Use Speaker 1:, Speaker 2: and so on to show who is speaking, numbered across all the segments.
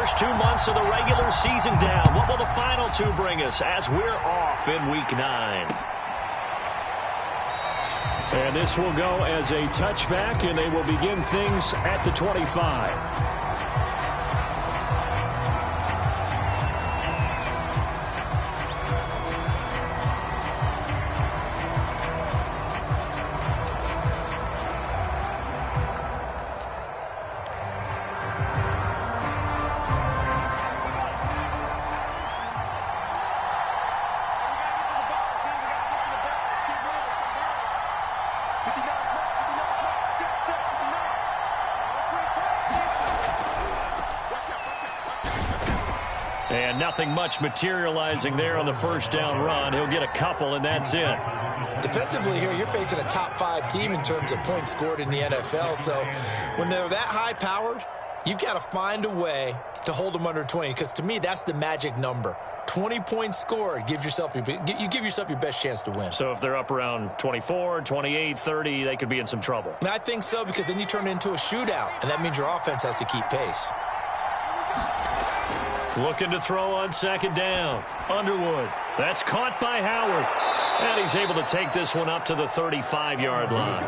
Speaker 1: first 2 months of the regular season down. What will the final two bring us as we're off in Week 9?
Speaker 2: And this will go as a touchback, and they will begin things at the 25.
Speaker 1: And nothing much materializing there on the first down run. He'll get a couple, and that's it.
Speaker 3: Defensively here, you're facing a top-5 team in terms of points scored in the NFL. So when they're that high-powered, you've got to find a way to hold them under 20. Because to me, that's the magic number. 20 points scored, you give yourself your best chance to win.
Speaker 1: So if they're up around 24, 28, 30, they could be in some trouble.
Speaker 3: And I think so, because then you turn it into a shootout, and that means your offense has to keep pace.
Speaker 1: Looking to throw on second down. Underwood. That's caught by Howard. And he's able to take this one up to the 35-yard line.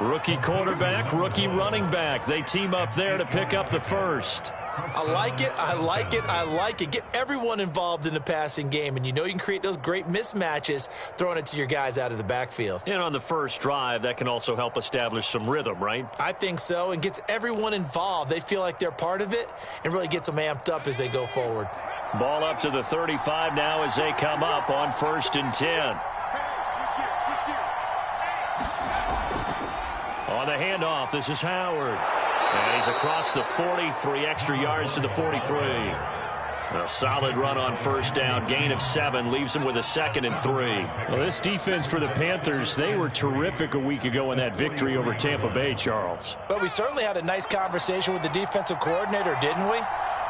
Speaker 1: Rookie quarterback, rookie running back. They team up there to pick up the first.
Speaker 3: I like it, I like it, I like it. Get everyone involved in the passing game, and you know you can create those great mismatches throwing it to your guys out of the backfield.
Speaker 1: And on the first drive, that can also help establish some rhythm, right?
Speaker 3: I think so, and gets everyone involved. They feel like they're part of it and really gets them amped up as they go forward.
Speaker 1: Ball up to the 35 now as they come up on 1st and 10. On the handoff, this is Howard. And he's across the 40, 3 extra yards to the 43. A solid run on first down, gain of 7, leaves him with a 2nd and 3.
Speaker 2: Well, this defense for the Panthers, they were terrific a week ago in that victory over Tampa Bay, Charles.
Speaker 3: But we certainly had a nice conversation with the defensive coordinator, didn't we?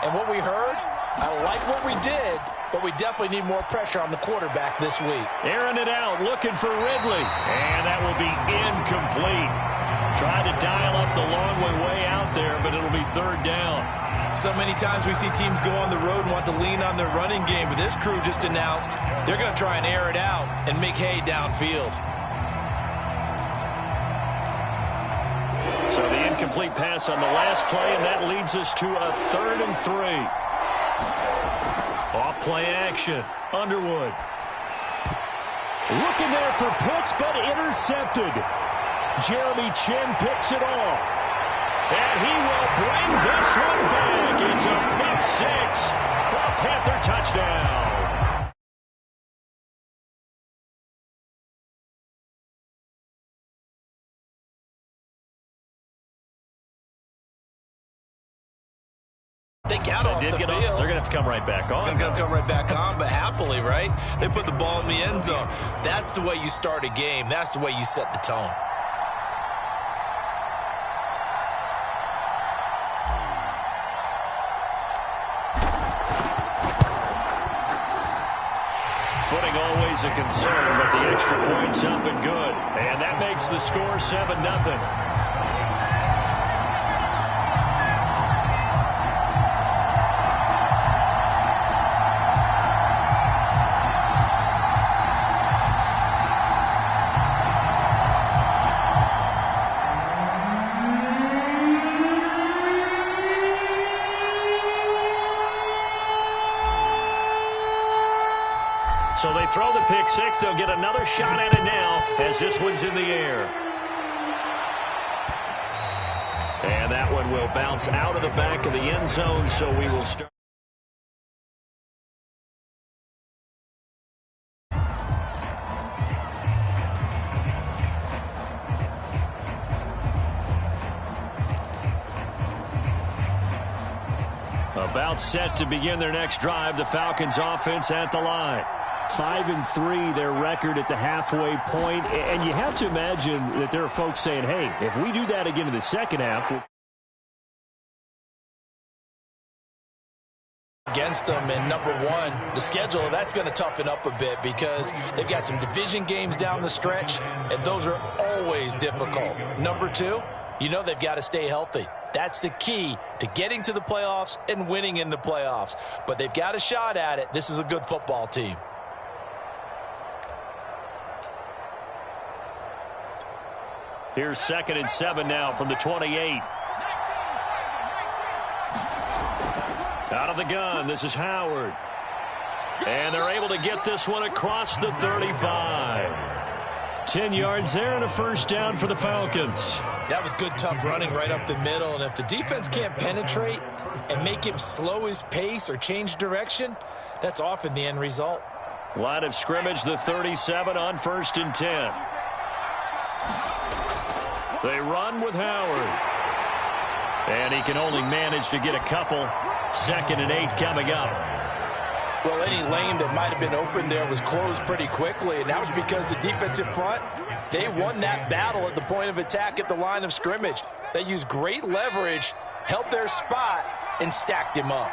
Speaker 3: And what we heard, I like what we did, but we definitely need more pressure on the quarterback this week.
Speaker 1: Airing it out, looking for Ridley. And that will be incomplete. Tried to dial up the long way out there, but it'll be 3rd down.
Speaker 3: So many times we see teams go on the road and want to lean on their running game, but this crew just announced they're going to try and air it out and make hay downfield.
Speaker 1: So the incomplete pass on the last play, and that leads us to a 3rd and 3. Off play action. Underwood.
Speaker 2: Looking there for Pitts, but intercepted. Jeremy Chin picks it off.
Speaker 1: And he will bring this one back. It's a pick 6 for a Panther touchdown.
Speaker 3: They got off the field.
Speaker 1: They're going to have to come right back on.
Speaker 3: They're going to come right back on, but happily, right? They put the ball in the end zone. That's the way you start a game. That's the way you set the tone.
Speaker 1: Footing always a concern, but the extra point's up and good. And that makes the score 7-0. So they throw the pick 6. They'll get another shot at it now as this one's in the air. And that one will bounce out of the back of the end zone, so we will start. About set to begin their next drive. The Falcons offense at the line.
Speaker 2: 5-3, their record at the halfway point. And you have to imagine that there are folks saying, hey, if we do that again in the second half,
Speaker 3: against them, and number one, the schedule, that's going to toughen up a bit because they've got some division games down the stretch, and those are always difficult. Number two, you know they've got to stay healthy. That's the key to getting to the playoffs and winning in the playoffs. But they've got a shot at it. This is a good football team.
Speaker 1: Here's 2nd and 7 now from the 28. Out of the gun, this is Howard. And they're able to get this one across the 35. 10 yards there and a first down for the Falcons.
Speaker 3: That was good, tough running right up the middle. And if the defense can't penetrate and make him slow his pace or change direction, that's often the end result.
Speaker 1: Line of scrimmage, the 37 on 1st and 10. They run with Howard. And he can only manage to get a couple. 2nd and 8 coming up.
Speaker 3: Well, any lane that might have been open there was closed pretty quickly, and that was because the defensive front, they won that battle at the point of attack at the line of scrimmage. They used great leverage, held their spot, and stacked him up.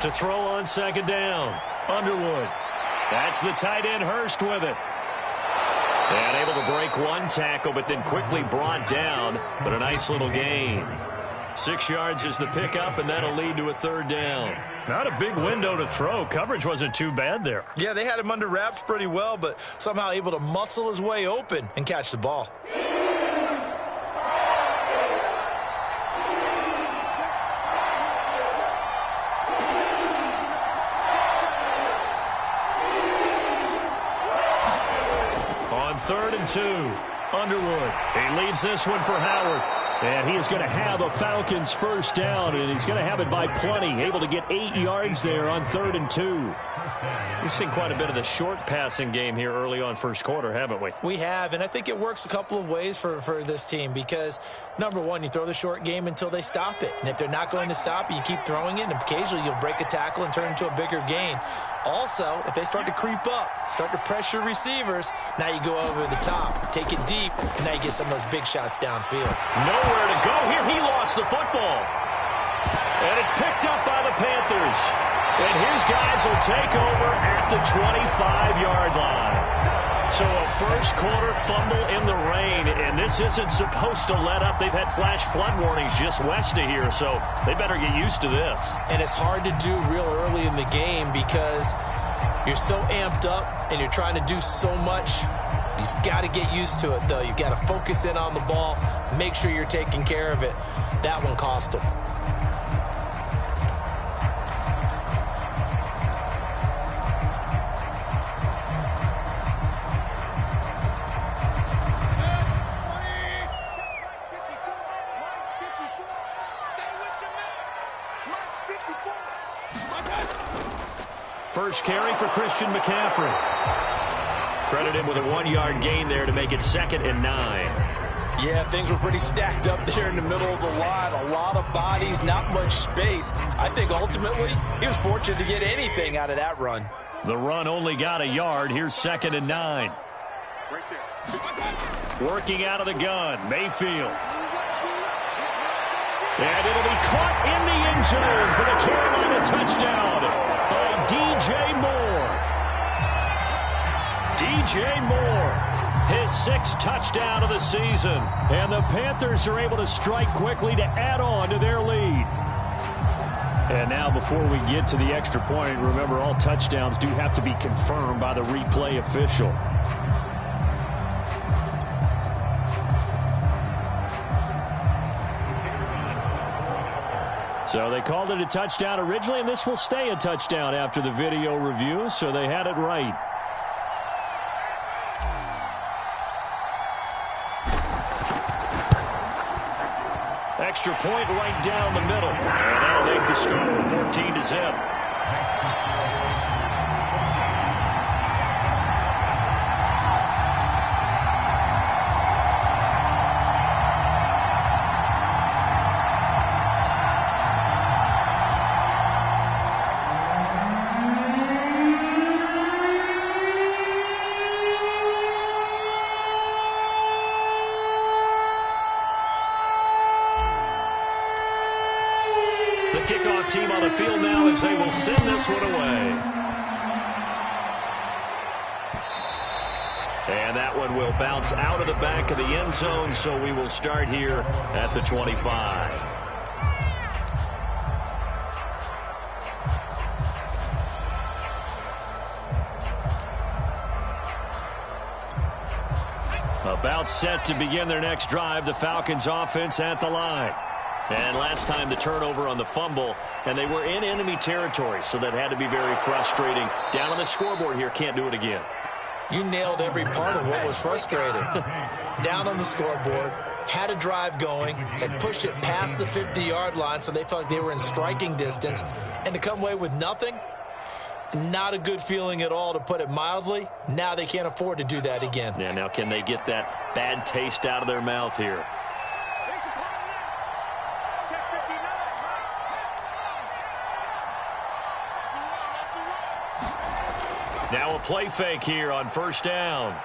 Speaker 1: To throw on 2nd down, Underwood. That's the tight end Hurst with it. And able to break one tackle, but then quickly brought down, but a nice little gain. 6 yards is the pickup, and that'll lead to a 3rd down.
Speaker 2: Not a big window to throw. Coverage wasn't too bad there.
Speaker 3: Yeah, they had him under wraps pretty well, but somehow able to muscle his way open and catch the ball.
Speaker 1: On 3rd and 2, Underwood. He leaves this one for Howard.
Speaker 2: And he is going to have a Falcons first down, and he's going to have it by plenty. Able to get 8 yards there on 3rd and 2.
Speaker 1: We've seen quite a bit of the short passing game here early on first quarter, haven't we?
Speaker 3: We have, and I think it works a couple of ways for this team because, number one, you throw the short game until they stop it. And if they're not going to stop it, you keep throwing it, and occasionally you'll break a tackle and turn it into a bigger gain. Also, if they start to creep up, start to pressure receivers, now you go over the top, take it deep, and now you get some of those big shots downfield.
Speaker 1: Nowhere to go here. He lost the football. And it's picked up by the Panthers. And his guys will take over at the 25-yard line. So a first quarter fumble in the rain, and this isn't supposed to let up. They've had flash flood warnings just west of here, so they better get used to this.
Speaker 3: And it's hard to do real early in the game because you're so amped up and you're trying to do so much. You've got to get used to it, though. You've got to focus in on the ball, make sure you're taking care of it. That one cost them.
Speaker 1: First carry for Christian McCaffrey. Credit him with a 1-yard gain there to make it 2nd and 9.
Speaker 3: Yeah, things were pretty stacked up there in the middle of the line. A lot of bodies, not much space. I think ultimately he was fortunate to get anything out of that run.
Speaker 1: The run only got a yard. Here's 2nd and 9. Working out of the gun, Mayfield. And it'll be caught in the end zone for the Carolina touchdown by DJ Moore. DJ Moore, his 6th touchdown of the season.
Speaker 2: And the Panthers are able to strike quickly to add on to their lead. And now before we get to the extra point, remember all touchdowns do have to be confirmed by the replay official. So they called it a touchdown originally, and this will stay a touchdown after the video review, so they had it right.
Speaker 1: Extra point right down the middle. And that'll make the score 14-0. Kickoff team on the field now as they will send this one away. And And that one will bounce out of the back of the end zone, so we will start here at the 25. About set to begin their next drive, the Falcons offense at the line. And last time the turnover on the fumble, and they were in enemy territory, so that had to be very frustrating. Down on the scoreboard here, can't do it again.
Speaker 3: You nailed every part of what was frustrating. Down on the scoreboard, had a drive going, had pushed it past the 50-yard line, so they felt like they were in striking distance, and to come away with nothing, not a good feeling at all, to put it mildly. Now they can't afford to do that again.
Speaker 1: Yeah, now can they get that bad taste out of their mouth here? Now a play fake here on first down.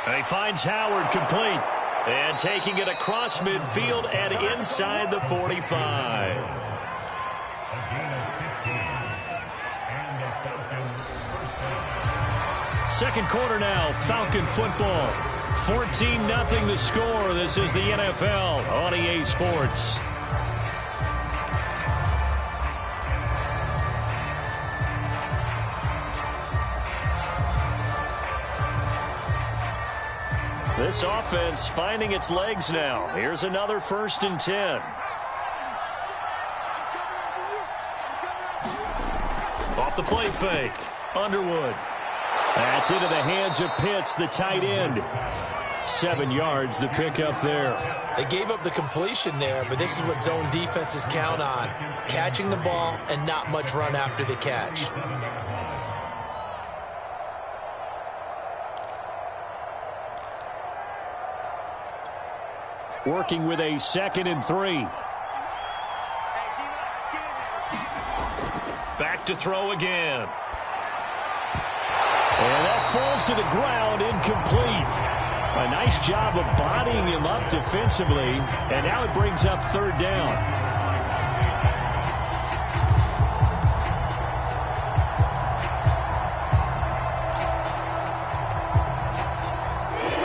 Speaker 1: And he finds Howard complete. And taking it across midfield and inside the 45. Second quarter now, Falcon football. 14-0 the score. This is the NFL on EA Sports. This offense finding its legs now. Here's another 1st and 10. Off the play fake. Underwood. That's into the hands of Pitts, the tight end. 7 yards, the pickup there.
Speaker 3: They gave up the completion there, but this is what zone defenses count on. Catching the ball and not much run after the catch.
Speaker 2: Working with a 2nd and 3.
Speaker 1: Back to throw again.
Speaker 2: And that falls to the ground, incomplete. A nice job of bodying him up defensively, and now it brings up 3rd down.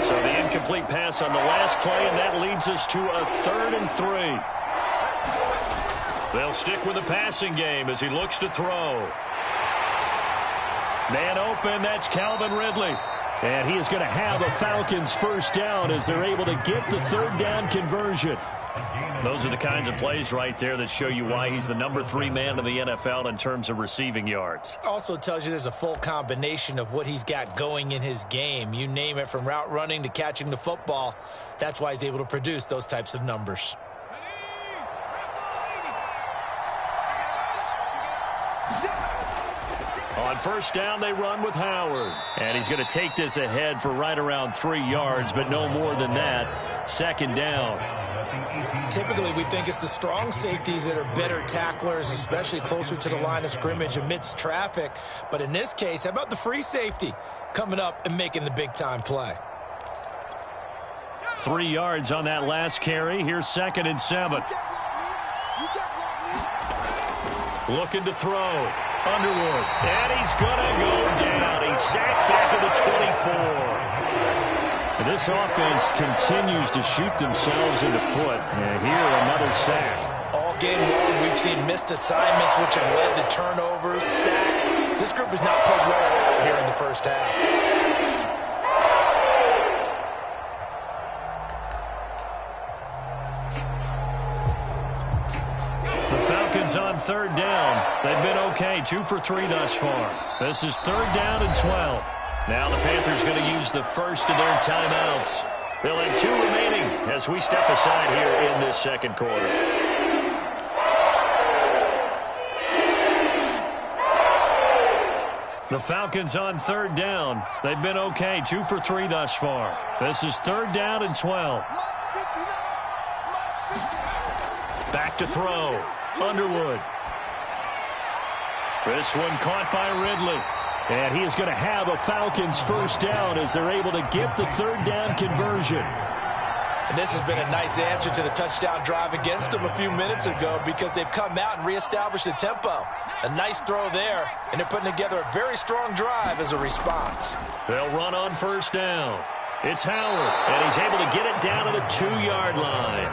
Speaker 1: So the incomplete pass on the last play, and that leads us to a 3rd and 3. They'll stick with the passing game as he looks to throw.
Speaker 2: Man open, that's Calvin Ridley. And he is going to have a Falcons 1st down as they're able to get the 3rd down conversion.
Speaker 1: Those are the kinds of plays right there that show you why he's the number 3 man in the NFL in terms of receiving yards.
Speaker 3: Also tells you there's a full combination of what he's got going in his game. You name it, from route running to catching the football. That's why he's able to produce those types of numbers.
Speaker 1: On 1st down, they run with Howard. And he's going to take this ahead for right around 3 yards, but no more than that. 2nd down.
Speaker 3: Typically, we think it's the strong safeties that are better tacklers, especially closer to the line of scrimmage amidst traffic. But in this case, how about the free safety coming up and making the big-time play?
Speaker 1: 3 yards on that last carry. Here's 2nd and 7. Looking to throw. Underwood. And he's going to go down. He's sacked back to the 24.
Speaker 2: This offense continues to shoot themselves in the foot. And here, another sack.
Speaker 3: All game long, we've seen missed assignments, which have led to turnovers, sacks. This group has not played well here in the 1st half.
Speaker 1: On 3rd down. They've been okay. 2 for 3 thus far. This is 3rd down and 12. Now the Panthers going to use the first of their timeouts. They'll have 2 remaining as we step aside here in this 2nd quarter. The Falcons on 3rd down. They've been okay. 2 for 3 thus far. This is 3rd down and 12. Back to throw. Underwood.
Speaker 2: This one caught by Ridley. And he is going to have a Falcons 1st down as they're able to get the 3rd down conversion.
Speaker 3: And this has been a nice answer to the touchdown drive against them a few minutes ago because they've come out and reestablished the tempo. A nice throw there, and they're putting together a very strong drive as a response.
Speaker 1: They'll run on first down. It's Howard, and he's able to get it down to the 2-yard line.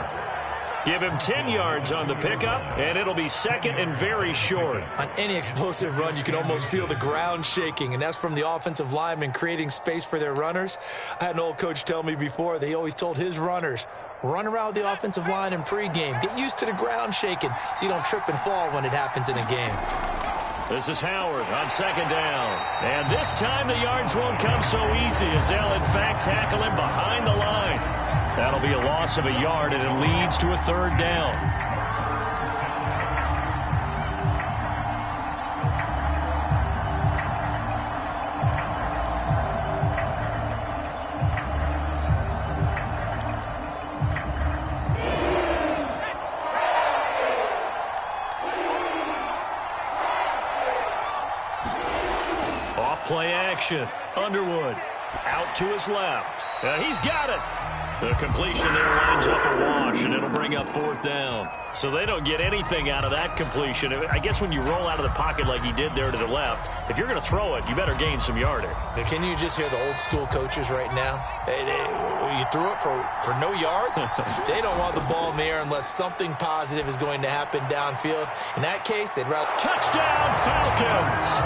Speaker 1: Give him 10 yards on the pickup, and it'll be second and very short.
Speaker 3: On any explosive run, you can almost feel the ground shaking, and that's from the offensive linemen creating space for their runners. I had an old coach tell me before, they always told his runners, run around with the offensive line in pregame. Get used to the ground shaking so you don't trip and fall when it happens in a game.
Speaker 1: This is Howard on second down. And this time the yards won't come so easy as they'll, in fact, tackle him behind the line. That'll be a loss of a yard, and it leads to a third down. Play action. Underwood out to his left. He's got it. The completion there lines up a wash, and it'll bring up fourth down. So they don't get anything out of that completion. I guess when you roll out of the pocket like he did there to the left, if you're going to throw it, you better gain some yardage.
Speaker 3: Can you just hear the old school coaches right now? You threw it for no yards? They don't want the ball in the air unless something positive is going to happen downfield. In that case, they'd rather...
Speaker 1: Touchdown, Falcons!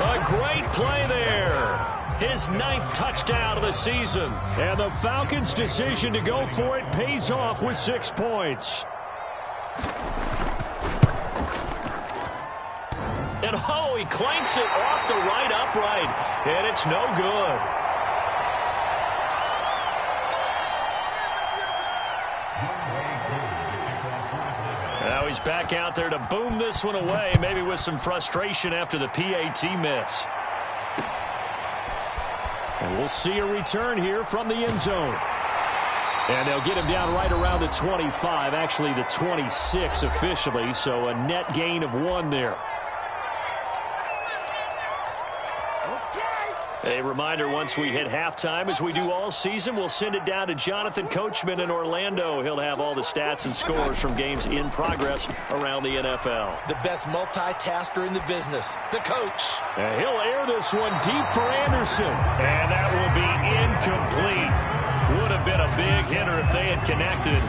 Speaker 1: A great play there. His 9th touchdown of the season.
Speaker 2: And the Falcons' decision to go for it pays off with 6 points.
Speaker 1: And he clanks it off the right upright. And it's no good. Now he's back out there to boom this one away, maybe with some frustration after the PAT miss.
Speaker 2: And we'll see a return here from the end zone. And they'll get him down right around the 25, actually the 26 officially, so a net gain of 1 there.
Speaker 1: A reminder, once we hit halftime, as we do all season, we'll send it down to Jonathan Coachman in Orlando. He'll have all the stats and scores from games in progress around the NFL.
Speaker 3: The best multitasker in the business, the coach.
Speaker 2: And he'll air this one deep for Anderson.
Speaker 1: And that will be incomplete. Would have been a big hitter if they had connected.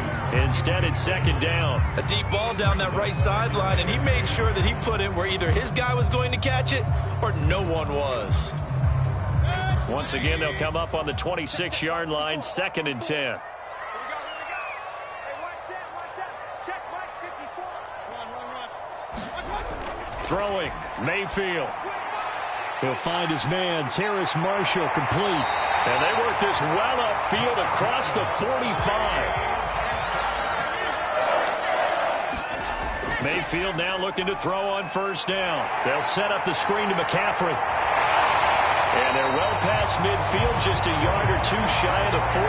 Speaker 1: Instead, it's second down.
Speaker 3: A deep ball down that right sideline, and he made sure that he put it where either his guy was going to catch it or no one was.
Speaker 1: Once again, they'll come up on the 26-yard line, 2nd and 10. Throwing, Mayfield.
Speaker 2: He'll find his man, Terrace Marshall, complete.
Speaker 1: And they work this well upfield across the 45. Mayfield now looking to throw on first down. They'll set up the screen to McCaffrey. And they're well past midfield, just a yard or 2 shy of the 40.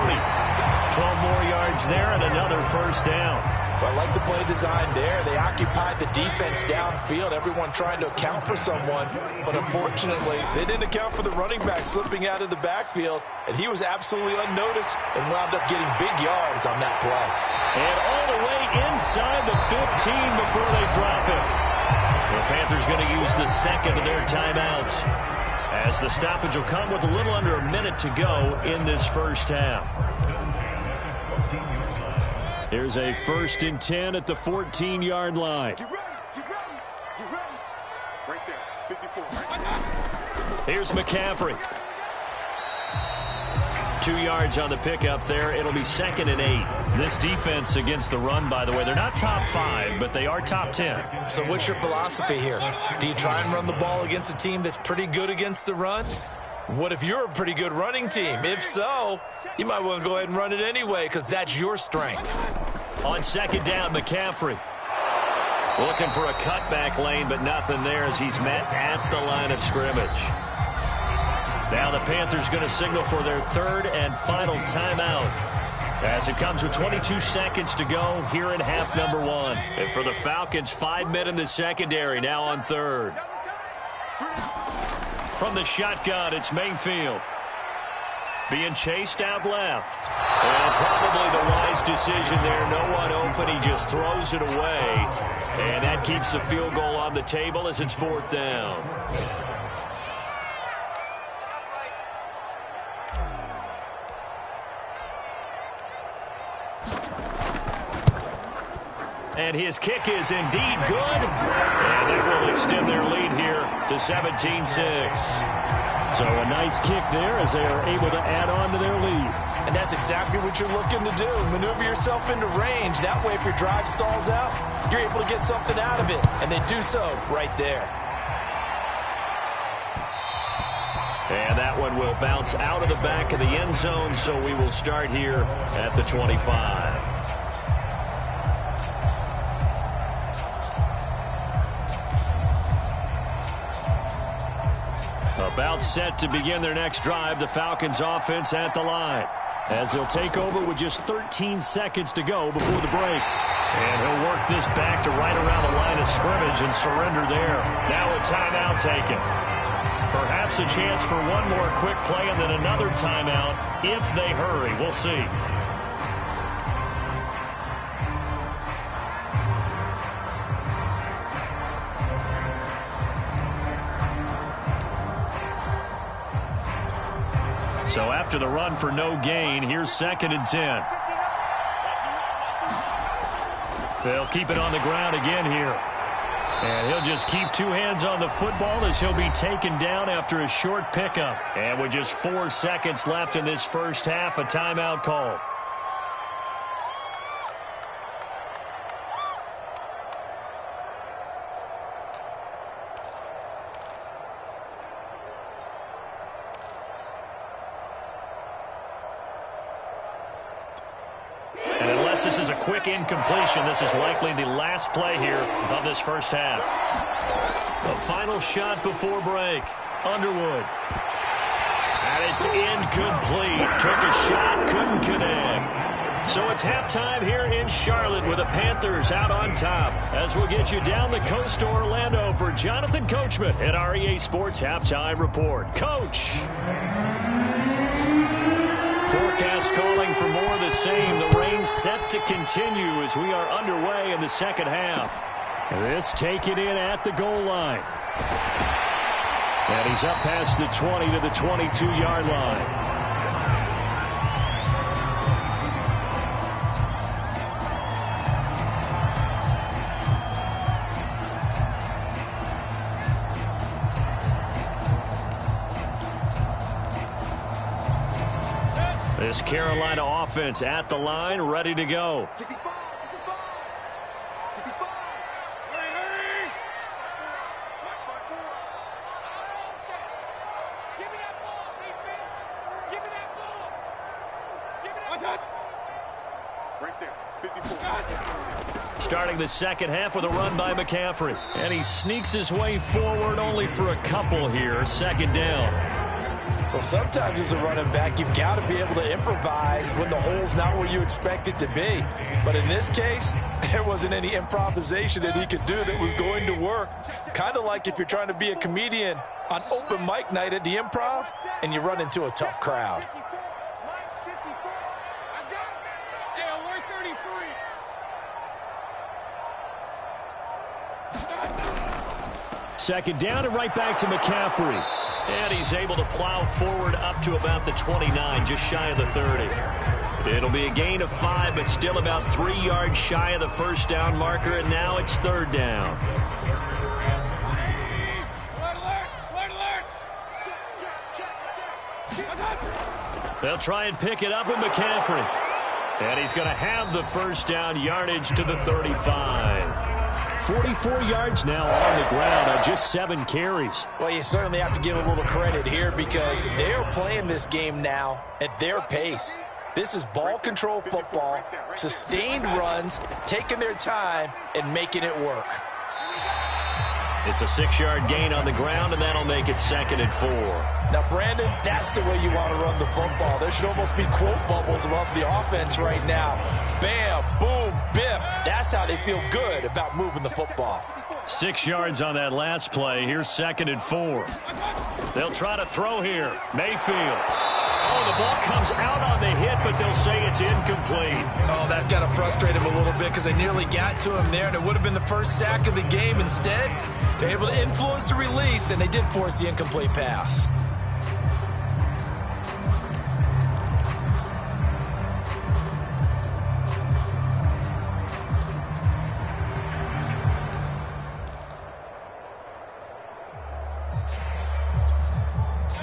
Speaker 1: 12 more yards there and another first down.
Speaker 3: Well, I like the play design there. They occupied the defense downfield, everyone trying to account for someone. But unfortunately, they didn't account for the running back slipping out of the backfield. And he was absolutely unnoticed and wound up getting big yards on that play.
Speaker 1: And all the way inside the 15 before they drop it. The Panthers going to use the second of their timeouts, as the stoppage will come with a little under a minute to go in this first half.
Speaker 2: Here's a 1st and 10 at the 14-yard line.
Speaker 4: Get ready. Right there, 54.
Speaker 1: Here's McCaffrey. 2 yards on the pickup there. It'll be 2nd and 8. This defense against the run, by the way, they're not top 5, but they are top 10.
Speaker 3: So what's your philosophy here? Do you try and run the ball against a team that's pretty good against the run? What if you're a pretty good running team? If so, you might want to go ahead and run it anyway because that's your strength.
Speaker 1: On second down, McCaffrey. Looking for a cutback lane, but nothing there as he's met at the line of scrimmage. Now the Panthers going to signal for their 3rd and final timeout, as it comes with 22 seconds to go here in half number 1. And for the Falcons, 5 men in the secondary now on 3rd. From the shotgun, it's Mayfield. being chased out left. And probably the wise decision there. No one open. He just throws it away. And that keeps the field goal on the table as it's 4th down. And his kick is indeed good. And that will extend their lead here to 17-6.
Speaker 2: So a nice kick there as they are able to add on to their lead.
Speaker 3: And that's exactly what you're looking to do. Maneuver yourself into range. That way, if your drive stalls out, you're able to get something out of it. And they do so right there.
Speaker 1: And that one will bounce out of the back of the end zone, so we will start here at the 25. About set to begin their next drive, the Falcons offense at the line.
Speaker 2: As they'll take over with just 13 seconds to go before the break.
Speaker 1: And he'll work this back to right around the line of scrimmage and surrender there. Now a timeout taken. Perhaps a chance for one more quick play and then another timeout if they hurry. We'll see. So after the run for no gain, here's 2nd and 10. They'll keep it on the ground again here. And he'll just keep 2 hands on the football as he'll be taken down after a short pickup. And with just 4 seconds left in this first half, a timeout call. This is a quick incompletion. This is likely the last play here of this first half. The final shot before break. Underwood. And it's incomplete. Took a shot, couldn't connect. So it's halftime here in Charlotte with the Panthers out on top. As we'll get you down the coast to Orlando for Jonathan Coachman at our EA Sports Halftime Report. Coach. Forecast calling for more of the same. The rain set to continue as we are underway in the second half.
Speaker 2: This taken in at the goal line. And he's up past the 20 to the 22-yard line.
Speaker 1: This Carolina offense at the line, ready to go. Starting the second half with a run by McCaffrey. And he sneaks his way forward only for a couple here. 2nd down.
Speaker 3: Well, sometimes as a running back, you've got to be able to improvise when the hole's not where you expect it to be. But in this case, there wasn't any improvisation that he could do that was going to work. Kind of like if you're trying to be a comedian on open mic night at the Improv and you run into a tough crowd.
Speaker 2: Second down and right back to McCaffrey.
Speaker 1: And he's able to plow forward up to about the 29, just shy of the 30. It'll be a gain of 5, but still about 3 yards shy of the first down marker, and now it's 3rd down. They'll try and pick it up with McCaffrey. And he's going to have the first down yardage to the 35.
Speaker 2: 44 yards now on the ground on just 7 carries.
Speaker 3: Well, you certainly have to give a little credit here because they're playing this game now at their pace. This is ball control football, sustained runs, taking their time and making it work.
Speaker 1: It's a 6-yard gain on the ground, and that'll make it 2nd and 4.
Speaker 3: Now, Brandon, that's the way you want to run the football. There should almost be quote bubbles above the offense right now. Bam, boom, biff. That's how they feel good about moving the football.
Speaker 1: 6 yards on that last play. Here's 2nd and 4. They'll try to throw here. Mayfield. Oh, the ball comes out on the hit, but they'll say it's incomplete.
Speaker 3: Oh, that's got to frustrate him a little bit because they nearly got to him there, and it would have been the first sack of the game. Instead, they're able to influence the release, and they did force the incomplete pass.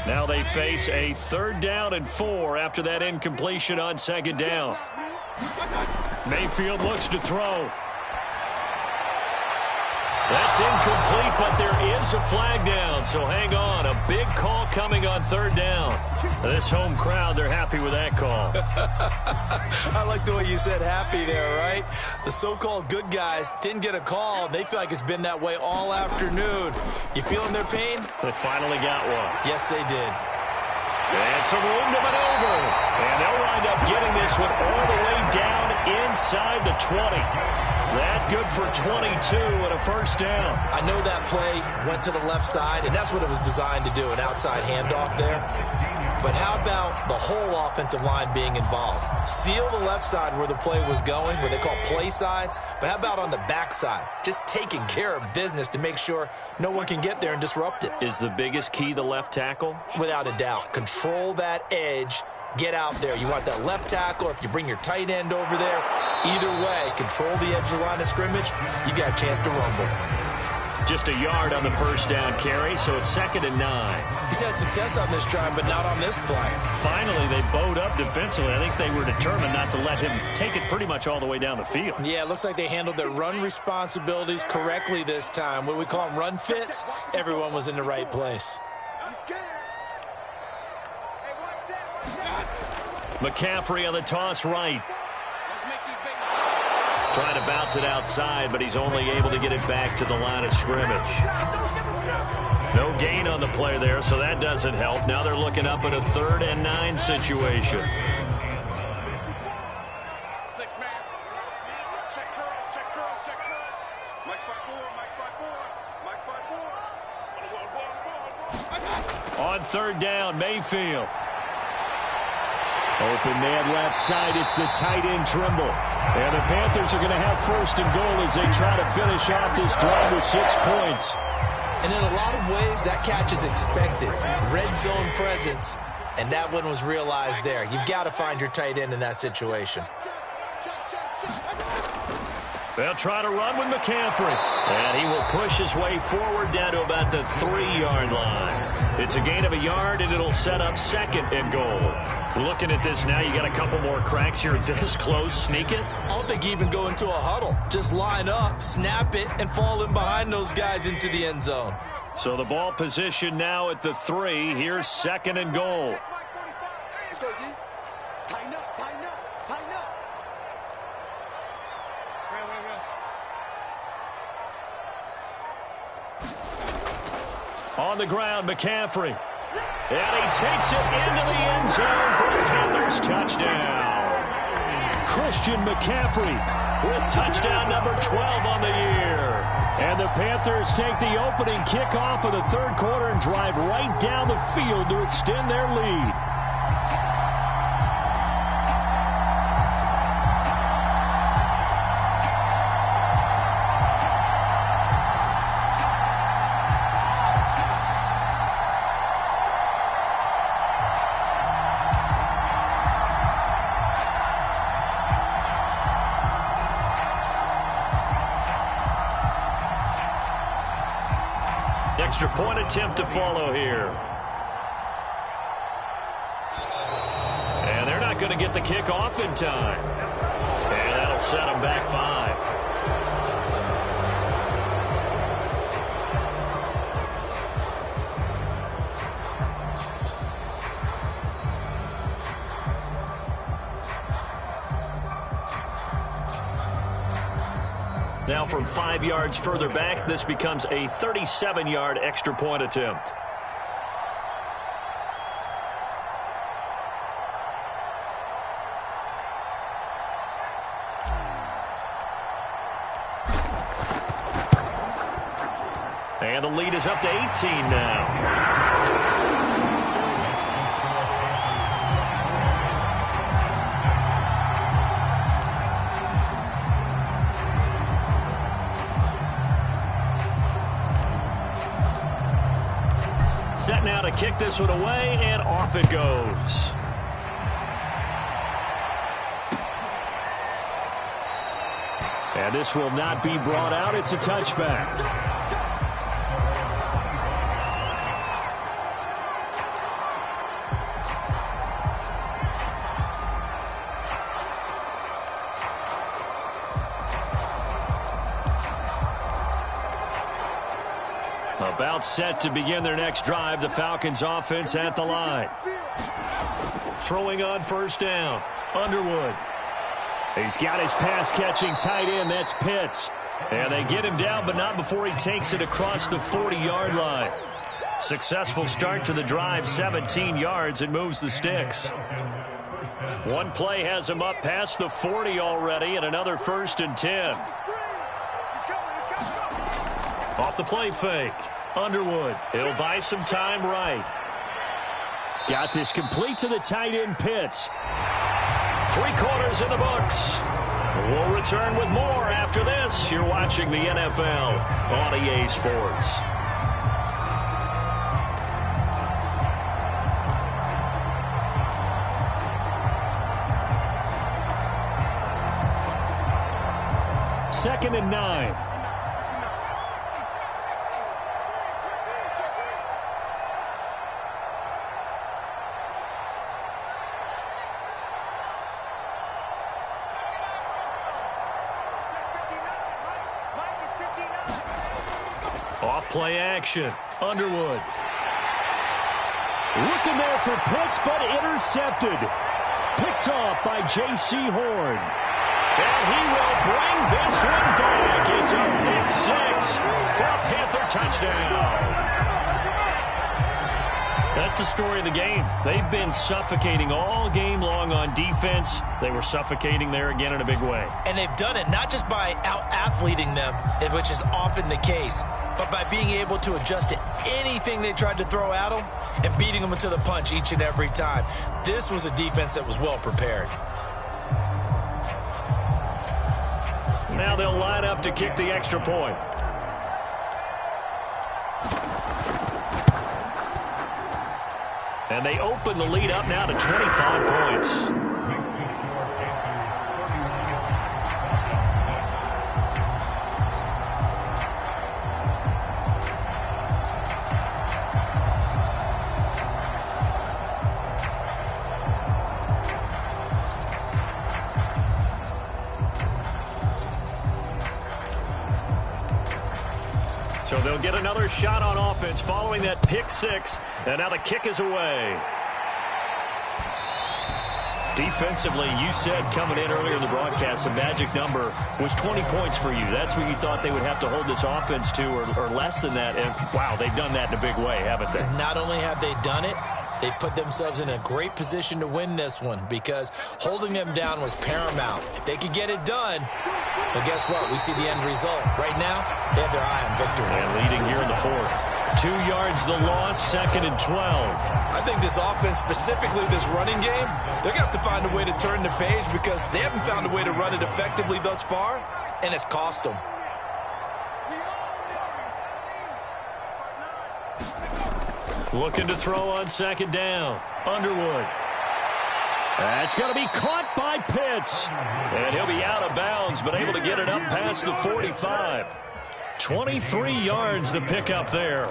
Speaker 1: Now they face a 3rd down and 4 after that incompletion on 2nd down. Mayfield looks to throw. That's incomplete, but there is a flag down, so hang on. A big call coming on 3rd down. This home crowd, they're happy with that call.
Speaker 3: I like the way you said happy there, right? The so-called good guys didn't get a call. They feel like it's been that way all afternoon. You feeling their pain?
Speaker 1: They finally got one.
Speaker 3: Yes, they did.
Speaker 1: And some room to maneuver. And they'll wind up getting this one all the way down inside the 20. That good for 22 and a 1st down.
Speaker 3: I know that play went to the left side, and that's what it was designed to do, an outside handoff there. But how about the whole offensive line being involved? Seal the left side where the play was going, where they call play side. But how about on the back side? Just taking care of business to make sure no one can get there and disrupt it.
Speaker 1: Is the biggest key the left tackle?
Speaker 3: Without a doubt. Control that edge. Get out there. You want that left tackle, or if you bring your tight end over there, either way, control the edge of the line of scrimmage, you got a chance to rumble.
Speaker 1: Just a yard on the 1st down carry, so it's 2nd and 9.
Speaker 3: He's had success on this drive, but not on this play.
Speaker 1: Finally, they bowed up defensively. I think they were determined not to let him take it pretty much all the way down the field.
Speaker 3: Yeah, it looks like they handled their run responsibilities correctly this time. What we call them run fits, everyone was in the right place.
Speaker 1: McCaffrey on the toss right. Trying to bounce it outside, but he's only able to get it back to the line of scrimmage. No gain on the play there, so that doesn't help. Now they're looking up at a 3rd and 9 situation.
Speaker 4: 6-man. Check curls, check curls, check curls. Mike 5-4, Mike 5-4.
Speaker 1: On 3rd down, Mayfield. Open man left side. It's the tight end Trimble. And the Panthers are going to have 1st and goal as they try to finish off this drive with 6 points.
Speaker 3: And in a lot of ways, that catch is expected. Red zone presence, and that one was realized there. You've got to find your tight end in that situation.
Speaker 1: They'll try to run with McCaffrey. And he will push his way forward down to about the 3-yard line. It's a gain of a yard, and it'll set up 2nd and goal. Looking at this now, you got a couple more cracks here this close. Sneak it?
Speaker 3: I don't think you even go into a huddle. Just line up, snap it, and fall in behind those guys into the end zone.
Speaker 1: So the ball position now at the 3. Here's 2nd and goal.
Speaker 4: Let's go, D. Tighten up, tighten up, tighten up.
Speaker 1: On the ground, McCaffrey. And he takes it into the end zone for the Panthers touchdown. Christian McCaffrey with touchdown number 12 on the year. And the Panthers take the opening kickoff of the 3rd quarter and drive right down the field to extend their lead. Extra point attempt to follow here. And they're not going to get the kick off in time. And that'll set them back 5. Now from 5 yards further back, this becomes a 37-yard extra point attempt. And the lead is up to 18 now. kick this one away, and off it goes. And this will not be brought out. It's a touchback. About set to begin their next drive. The Falcons offense at the line. Throwing on first down. Underwood. He's got his pass-catching tight end. That's Pitts. And they get him down, but not before he takes it across the 40-yard line. Successful start to the drive, 17 yards, and moves the sticks. One play has him up past the 40 already, and another 1st and 10. Off the play fake. Underwood. He'll buy some time right. Got this complete to the tight end, Pitts. 3 quarters in the books. We'll return with more after this. You're watching the NFL on EA Sports. Second and 9. Play action. Underwood. Looking there for Pitts, but intercepted. Picked off by J.C. Horn. And he will bring this one back. It's a pick 6 for a Panther touchdown. That's the story of the game. They've been suffocating all game long on defense. They were suffocating there again in a big way.
Speaker 3: And they've done it not just by out-athleting them, which is often the case, but by being able to adjust to anything they tried to throw at them and beating them into the punch each and every time. This was a defense that was well prepared.
Speaker 1: Now they'll line up to kick the extra point. And they open the lead up now to 25 points. So they'll get another shot on offense following that pick 6. And now the kick is away. Defensively, you said coming in earlier in the broadcast, the magic number was 20 points for you. That's what you thought they would have to hold this offense to, or less than that. And, wow, they've done that in a big way, haven't they?
Speaker 3: Not only have they done it, they put themselves in a great position to win this one because holding them down was paramount. If they could get it done, well, guess what? We see the end result. Right now, they have their eye on victory.
Speaker 1: And leading here in the 4th. 2 yards the loss, 2nd and 12.
Speaker 3: I think this offense, specifically this running game, they're going to have to find a way to turn the page because they haven't found a way to run it effectively thus far, and it's cost them.
Speaker 1: Looking to throw on 2nd down. Underwood. That's going to be caught by Pitts. And he'll be out of bounds, but able to get it up past the 45. 23 yards the pickup there.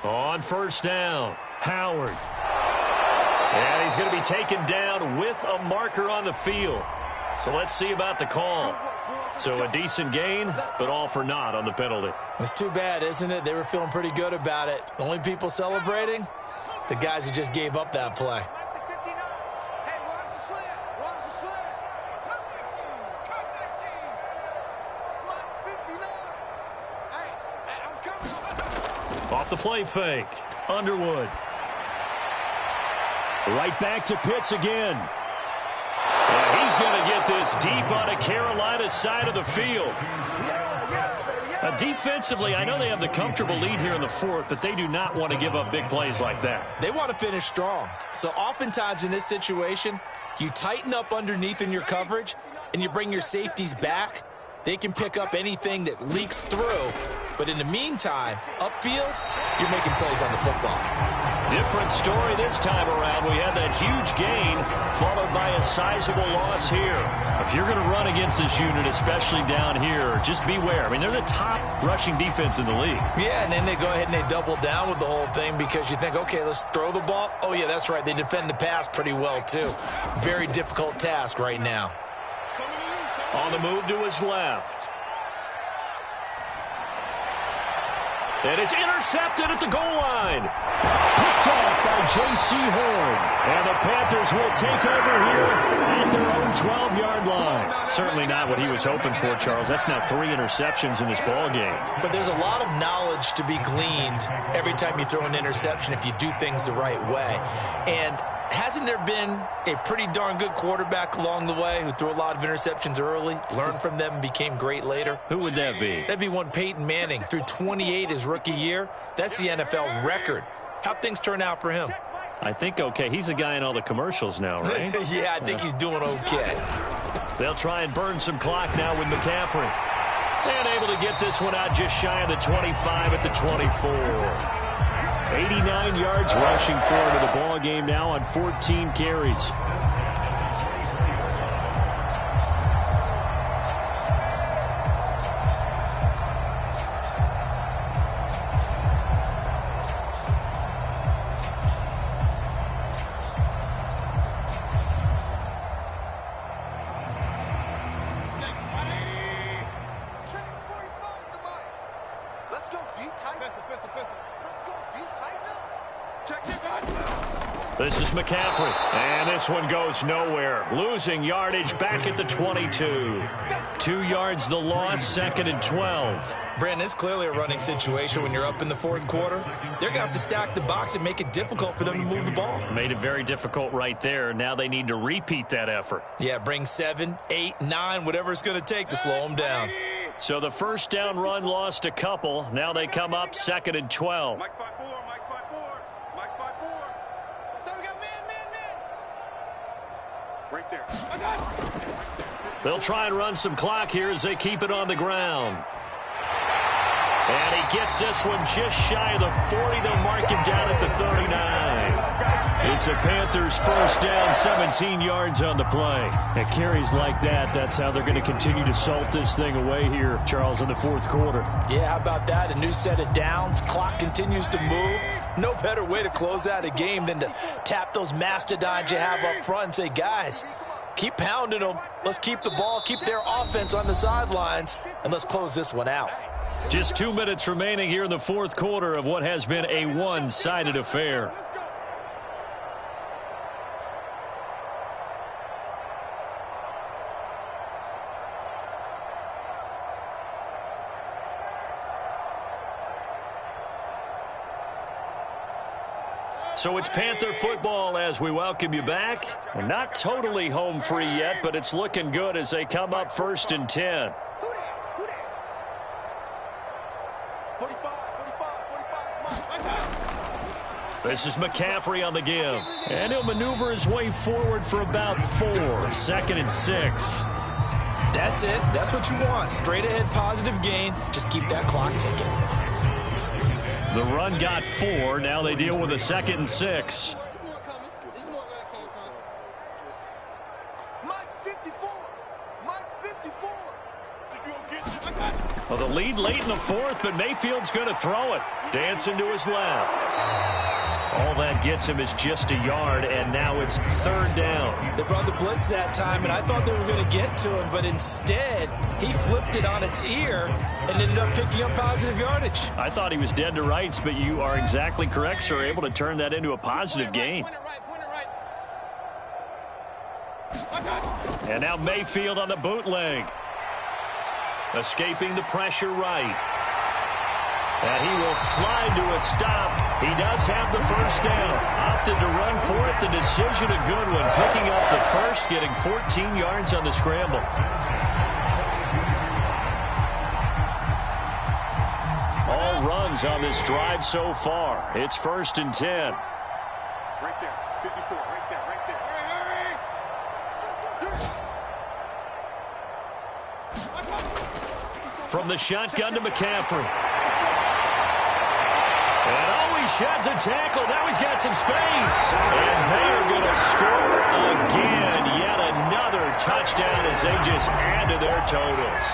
Speaker 1: On first down, Howard. And he's going to be taken down with a marker on the field. So let's see about the call. So a decent gain, but all for naught on the penalty.
Speaker 3: It's too bad, isn't it? They were feeling pretty good about it. The only people celebrating, the guys who just gave up that play.
Speaker 1: Off the play fake. Underwood. Right back to Pitts again. And he's going to get this deep on a Carolina side of the field. Defensively, I know they have the comfortable lead here in the 4th, but they do not want to give up big plays like that.
Speaker 3: They want to finish strong. So oftentimes in this situation, you tighten up underneath in your coverage, and you bring your safeties back. They can pick up anything that leaks through. But in the meantime, upfield, you're making plays on the football.
Speaker 1: Different story this time around. We had that huge gain followed by a sizable loss here. If you're going to run against this unit, especially down here, just beware. I mean, they're the top rushing defense in the league.
Speaker 3: Yeah, and then they go ahead and they double down with the whole thing because you think, okay, let's throw the ball. Oh, yeah, that's right. They defend the pass pretty well, too. Very difficult task right now.
Speaker 1: On the move to his left. And it's intercepted at the goal line.
Speaker 2: Picked off by J.C. Horn.
Speaker 1: And the Panthers will take over here at their own 12-yard line. Certainly not what he was hoping for, Charles. That's now 3 interceptions in this ball game.
Speaker 3: But there's a lot of knowledge to be gleaned every time you throw an interception if you do things the right way. And hasn't there been a pretty darn good quarterback along the way who threw a lot of interceptions early, learned from them, and became great later?
Speaker 1: Who would that be?
Speaker 3: That'd be one Peyton Manning. Threw 28 his rookie year. That's the NFL record. How'd things turn out for him?
Speaker 1: I think okay. He's a guy in all the commercials now, right?
Speaker 3: Yeah, I think he's doing okay.
Speaker 1: They'll try and burn some clock now with McCaffrey. And able to get this one out just shy of the 25 at the 24. 89 yards rushing forward to the ball game now on 14 carries.
Speaker 4: Let's go deep, tight. Let's go deep, tight now. Check it.
Speaker 1: This is McCaffrey, and this one goes nowhere. Losing yardage back at the 22. 2 yards the loss, 2nd and 12.
Speaker 3: Brandon, it's clearly a running situation when you're up in the fourth quarter. They're going to have to stack the box and make it difficult for them to move the ball.
Speaker 1: Made it very difficult right there. Now they need to repeat that effort.
Speaker 3: Yeah, bring 7, 8, 9, whatever it's going to take to slow them down.
Speaker 1: So the first down run lost a couple. Now they come up 2nd and 12.
Speaker 4: Mike spot 4, Mike spot 4, Mike spot 4. So we got man. Right there. I got it.
Speaker 1: They'll try and run some clock here as they keep it on the ground. And he gets this one just shy of the 40. They'll mark him down at the 39. It's a Panthers first down, 17 yards on the play.
Speaker 2: At carries like that, that's how they're going to continue to salt this thing away here, Charles, in the fourth quarter.
Speaker 3: Yeah, how about that? A new set of downs. Clock continues to move. No better way to close out a game than to tap those mastodons you have up front and say, guys, keep pounding them. Let's keep the ball, keep their offense on the sidelines, and let's close this one out.
Speaker 1: Just 2 minutes remaining here in the fourth quarter of what has been a one-sided affair. So it's Panther football as we welcome you back. And not totally home free yet, but it's looking good as they come up 1st and 10. This is McCaffrey on the give. And he'll maneuver his way forward for about 4. 2nd and 6.
Speaker 3: That's it. That's what you want. Straight ahead positive gain. Just keep that clock ticking.
Speaker 1: The run got 4. Now they deal with a 2nd and 6. Well, the lead late in the fourth, but Mayfield's going to throw it. Dancing to his left. All that gets him is just a yard, and now it's 3rd down.
Speaker 3: They brought the blitz that time, and I thought they were going to get to him, but instead, he flipped it on its ear and ended up picking up positive yardage.
Speaker 1: I thought he was dead to rights, but you are exactly correct, sir. Able to turn that into a positive gain. And now Mayfield on the bootleg. Escaping the pressure right. And he will slide to a stop. He does have the first down. Opted to run for it. The decision a good one. Picking up the first, getting 14 yards on the scramble. All runs on this drive so far. It's 1st and 10.
Speaker 4: Right there. 54. Right there. Right there. Hurry.
Speaker 1: From the shotgun to McCaffrey. And he sheds a tackle. Now he's got some space. And they are going to score again. Yet another touchdown as they just add to their totals.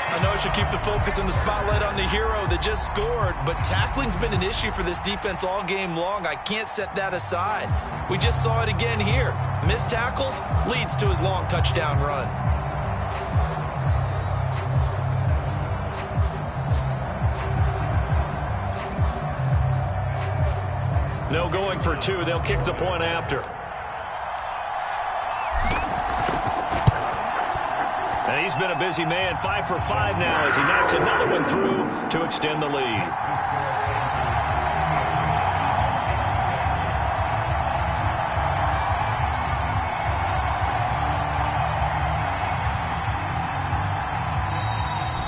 Speaker 3: I know I should keep the focus and the spotlight on the hero that just scored, but tackling's been an issue for this defense all game long. I can't set that aside. We just saw it again here. Missed tackles leads to his long touchdown run.
Speaker 1: No going for two. They'll kick the point after. And he's been a busy man, 5 for 5 now as he knocks another one through to extend the lead.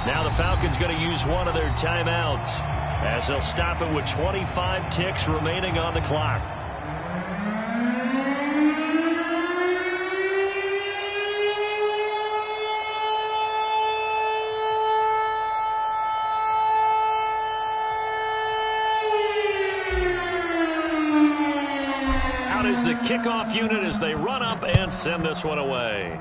Speaker 1: Now the Falcons going to use one of their timeouts as they'll stop it with 25 ticks remaining on the clock. Out is the kickoff unit as they run up and send this one away.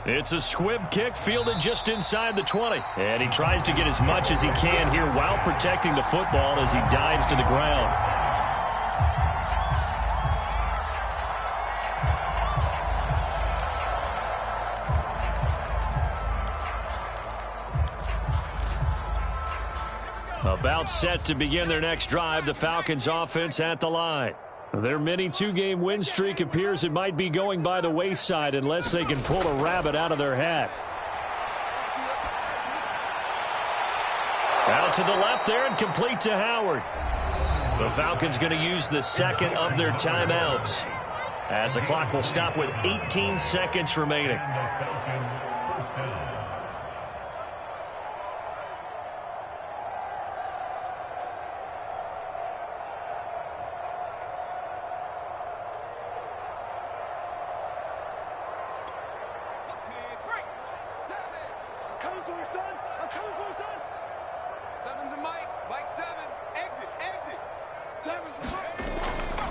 Speaker 1: It's a squib kick fielded just inside the 20. And he tries to get as much as he can here while protecting the football as he dives to the ground. About set to begin their next drive, the Falcons offense at the line. Their mini two-game win streak appears it might be going by the wayside unless they can pull a rabbit out of their hat. Out to the left there and complete to Howard. The Falcons going to use the second of their timeouts as the clock will stop with 18 seconds remaining.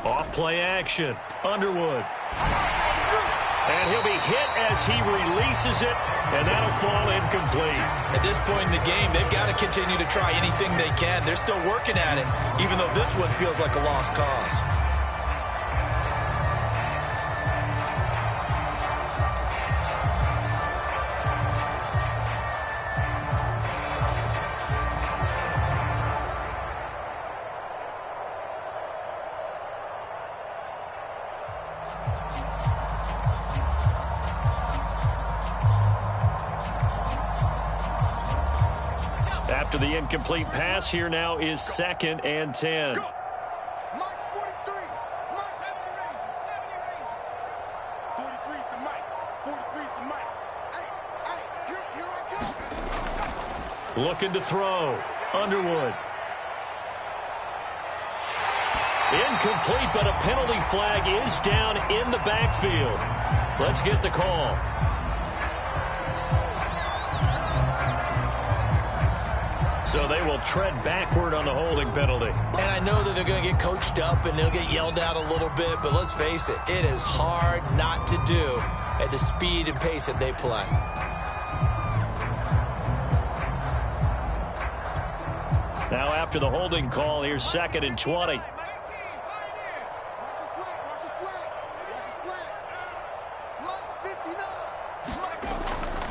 Speaker 1: Off-play action. Underwood. And he'll be hit as he releases it, and that'll fall incomplete.
Speaker 3: At this point in the game, they've got to continue to try anything they can. They're still working at it, even though this one feels like a lost cause.
Speaker 1: After the incomplete pass, here now is 2nd and 10.
Speaker 4: Mark 43. Mark 70 Ranger. 43's the mic. 43's the mic. Hey, here I come.
Speaker 1: Looking to throw. Underwood. Incomplete, but a penalty flag is down in the backfield. Let's get the call. So they will tread backward on the holding penalty.
Speaker 3: And I know that they're going to get coached up and they'll get yelled at a little bit, but let's face it, it is hard not to do at the speed and pace that they play.
Speaker 1: Now after the holding call, here's 2nd and 20.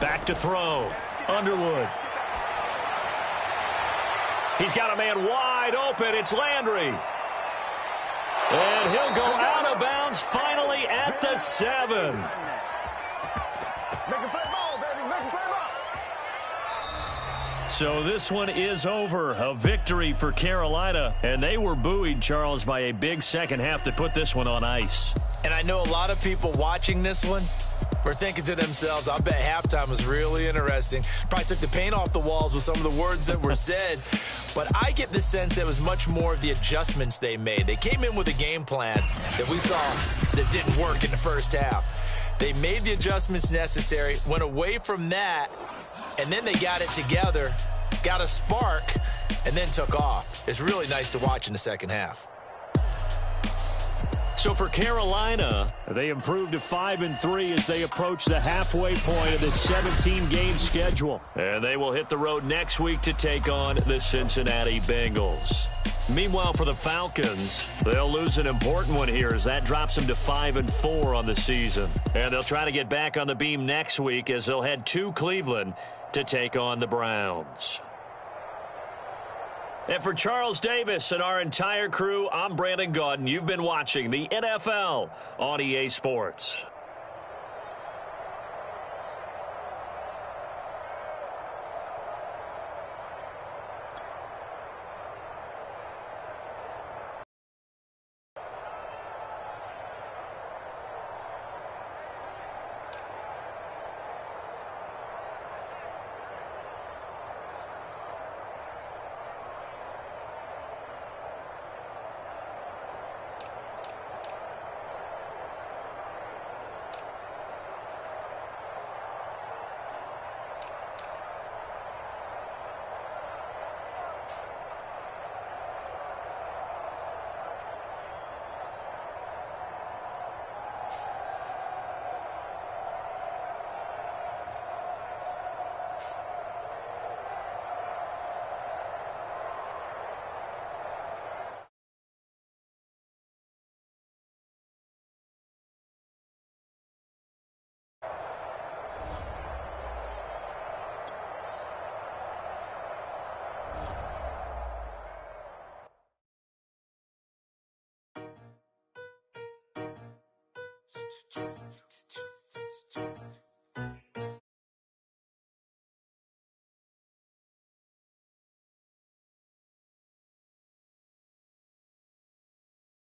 Speaker 1: Back to throw. Underwood. He's got a man wide open. It's Landry. And he'll go out of bounds finally at the 7.
Speaker 4: Make it play ball, baby. Make it play ball.
Speaker 1: So this one is over. A victory for Carolina. And they were buoyed, Charles, by a big second half to put this one on ice.
Speaker 3: And I know a lot of people watching this one were thinking to themselves, I bet halftime was really interesting. Probably took the paint off the walls with some of the words that were said. But I get the sense that it was much more of the adjustments they made. They came in with a game plan that we saw that didn't work in the first half. They made the adjustments necessary, went away from that, and then they got it together, got a spark, and then took off. It's really nice to watch in the second half.
Speaker 1: So for Carolina,
Speaker 2: they improved to 5-3 as they approach the halfway point of this 17-game schedule.
Speaker 1: And they will hit the road next week to take on the Cincinnati Bengals. Meanwhile, for the Falcons, they'll lose an important one here as that drops them to 5-4 on the season. And they'll try to get back on the beam next week as they'll head to Cleveland to take on the Browns. And for Charles Davis and our entire crew, I'm Brandon Gaudin. You've been watching the NFL on EA Sports.